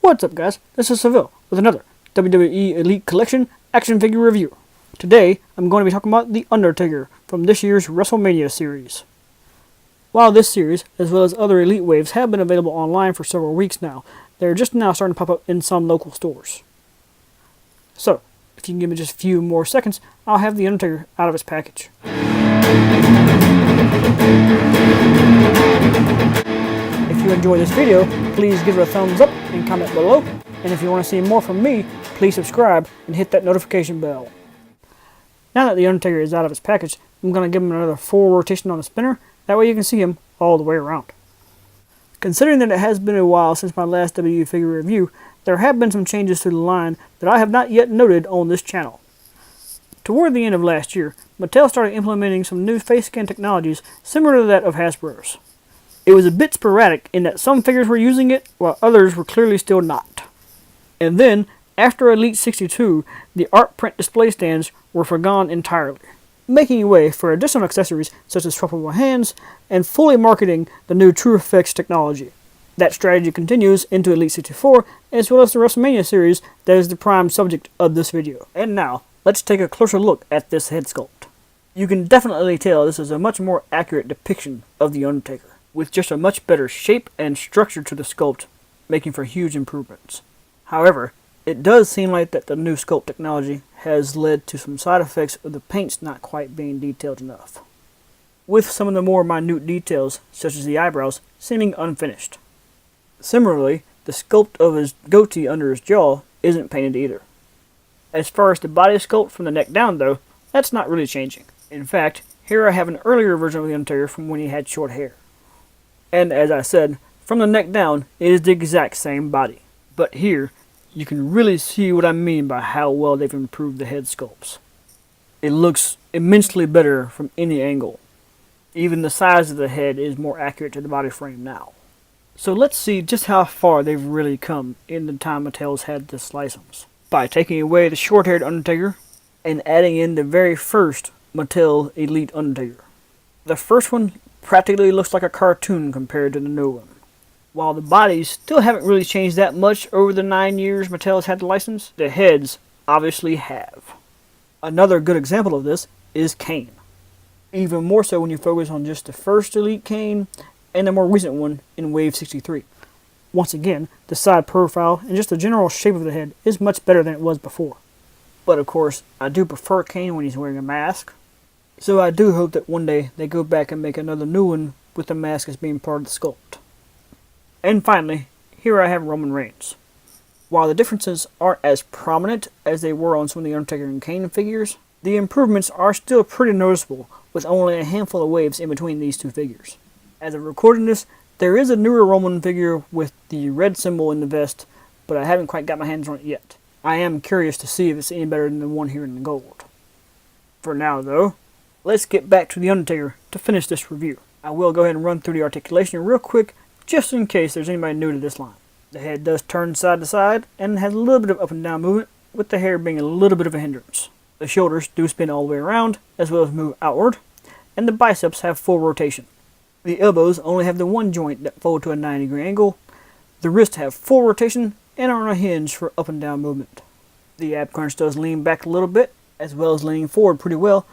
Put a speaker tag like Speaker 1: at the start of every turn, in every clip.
Speaker 1: What's up, guys? This is Seville with another WWE Elite Collection action figure review. Today, I'm going to be talking about the Undertaker from this year's WrestleMania series. While this series, as well as other Elite waves, have been available online for several weeks now, they're just now starting to pop up in some local stores. So, if you can give me just a few more seconds, I'll have the Undertaker out of its package. If you enjoyed this video, please give it a thumbs up and comment below. And if you want to see more from me, please subscribe and hit that notification bell. Now that the Undertaker is out of its package, I'm going to give him another full rotation on the spinner. That way you can see him all the way around. Considering that it has been a while since my last WWE figure review, there have been some changes to the line that I have not yet noted on this channel. Toward the end of last year, Mattel started implementing some new face scan technologies similar to that of Hasbro's. It was a bit sporadic in that some figures were using it, while others were clearly still not. And then, after Elite 62, the art print display stands were forgone entirely, making way for additional accessories such as swappable hands, and fully marketing the new True Effects technology. That strategy continues into Elite 64, as well as the WrestleMania series that is the prime subject of this video. And now, let's take a closer look at this head sculpt. You can definitely tell this is a much more accurate depiction of The Undertaker, with just a much better shape and structure to the sculpt, making for huge improvements. However, it does seem like that the new sculpt technology has led to some side effects of the paints not quite being detailed enough, with some of the more minute details, such as the eyebrows, seeming unfinished. Similarly, the sculpt of his goatee under his jaw isn't painted either. As far as the body sculpt from the neck down though, that's not really changing. In fact, here I have an earlier version of the Undertaker from when he had short hair. And as I said, from the neck down, it is the exact same body. But here, you can really see what I mean by how well they've improved the head sculpts. It looks immensely better from any angle. Even the size of the head is more accurate to the body frame now. So let's see just how far they've really come in the time Mattel's had this license. By taking away the short-haired Undertaker and adding in the very first Mattel Elite Undertaker. The first one practically looks like a cartoon compared to the new one. While the bodies still haven't really changed that much over the 9 years Mattel's had the license, the heads obviously have. Another good example of this is Kane. Even more so when you focus on just the first Elite Kane and the more recent one in Wave 63. Once again, the side profile and just the general shape of the head is much better than it was before. But of course, I do prefer Kane when he's wearing a mask. So I do hope that one day they go back and make another new one with the mask as being part of the sculpt. And finally, here I have Roman Reigns. While the differences aren't as prominent as they were on some of the Undertaker and Kane figures, the improvements are still pretty noticeable, with only a handful of waves in between these two figures. As of recording this, there is a newer Roman figure with the red symbol in the vest, but I haven't quite got my hands on it yet. I am curious to see if it's any better than the one here in the gold. For now though, let's get back to the Undertaker to finish this review. I will go ahead and run through the articulation real quick, just in case there's anybody new to this line. The head does turn side to side, and has a little bit of up and down movement, with the hair being a little bit of a hindrance. The shoulders do spin all the way around, as well as move outward, and the biceps have full rotation. The elbows only have the one joint that fold to a 90-degree angle. The wrists have full rotation, and are on a hinge for up and down movement. The ab crunch does lean back a little bit, as well as leaning forward pretty well,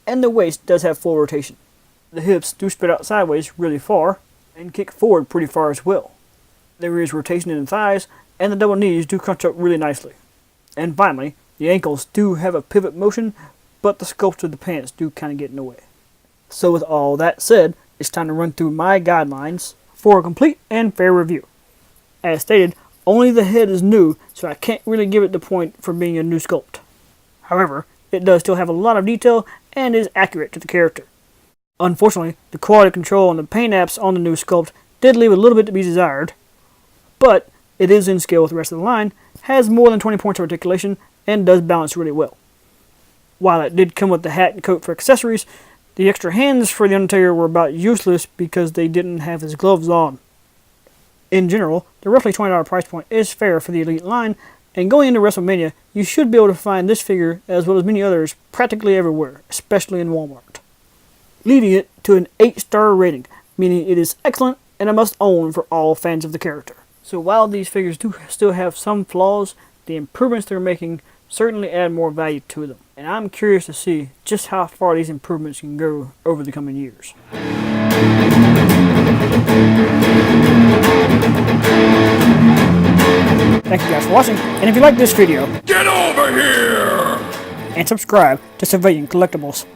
Speaker 1: and the waist does have full rotation. The hips do spread out sideways really far, and kick forward pretty far as well. There is rotation in the thighs, and the double knees do crunch up really nicely. And finally, the ankles do have a pivot motion, but the sculpt of the pants do kind of get in the way. So with all that said, it's time to run through my guidelines for a complete and fair review. As stated, only the head is new, so I can't really give it the point for being a new sculpt. However, it does still have a lot of detail and is accurate to the character. Unfortunately, the quality control on the paint apps on the new sculpt did leave a little bit to be desired, but it is in scale with the rest of the line, has more than 20 points of articulation, and does balance really well. While it did come with the hat and coat for accessories, the extra hands for the Undertaker were about useless because they didn't have his gloves on. In general, the roughly $20 price point is fair for the Elite line, and going into WrestleMania, you should be able to find this figure, as well as many others, practically everywhere, especially in Walmart. Leaving it to an 8-star rating, meaning it is excellent and a must-own for all fans of the character. So while these figures do still have some flaws, the improvements they're making certainly add more value to them. And I'm curious to see just how far these improvements can go over the coming years. Thank you guys for watching, and if you like this video,
Speaker 2: Get over here!
Speaker 1: and subscribe to Civilian Collectibles.